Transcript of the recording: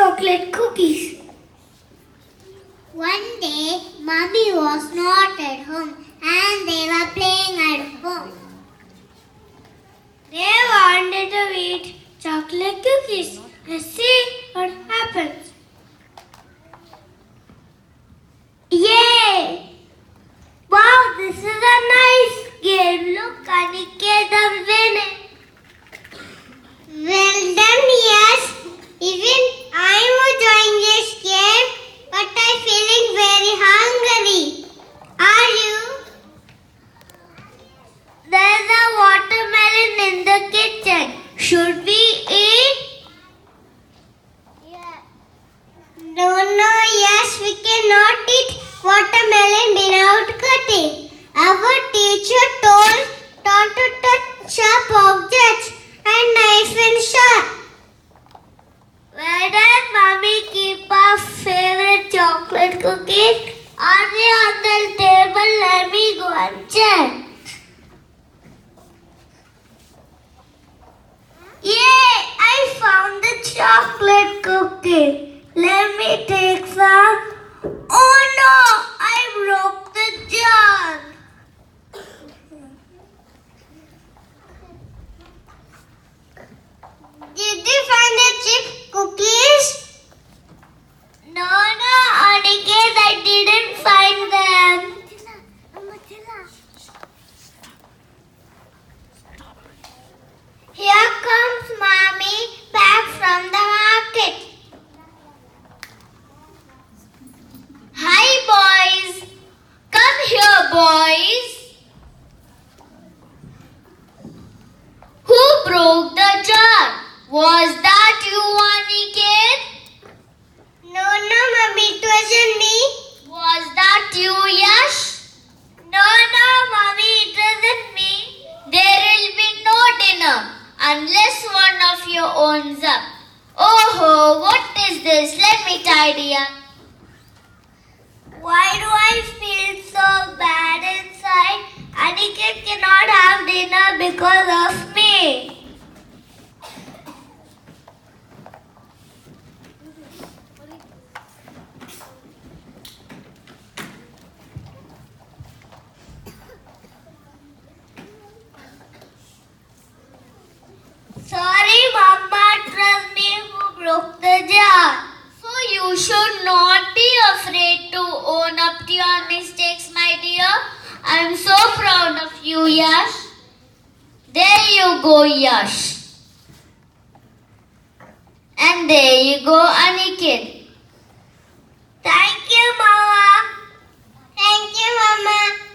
chocolate cookies. One day, Mommy was not at home and they were playing at home. They wanted to eat chocolate cookies. Let's see what happens. Yay! Wow, this is a nice game. Look, Aniket is winning. Well done, yes. Even I will join this game, but I'm feeling very hungry. Are you? There's a watermelon in the kitchen. Should we eat? No, yes, we cannot eat watermelon without cutting. Our teacher told not to touch sharp objects and knife and sharp. Where does Mommy keep our favorite chocolate cookies? Are they on the table? Let me go and check. Yay! I found the chocolate cookie. Let me take some. Oh no! I broke the jar. Did you find the chip cookies? No, Aniket, I didn't find them. Here comes Mommy back from the market. Hi, boys. Come here, boys. Who broke the jar? Was that you, Aniket? No, Mommy, it wasn't me. Was that you, Yash? No, Mommy, it wasn't me. There will be no dinner unless one of you owns up. Oh, what is this? Let me tidy up. Why do I feel so bad inside? Aniket cannot have dinner because of me. Sorry, Mama, it was me who broke the jar. So you should not be afraid to own up to your mistakes, my dear. I'm so proud of you, Yash. There you go, Yash. And there you go, Aniket. Thank you, Mama. Thank you, Mama.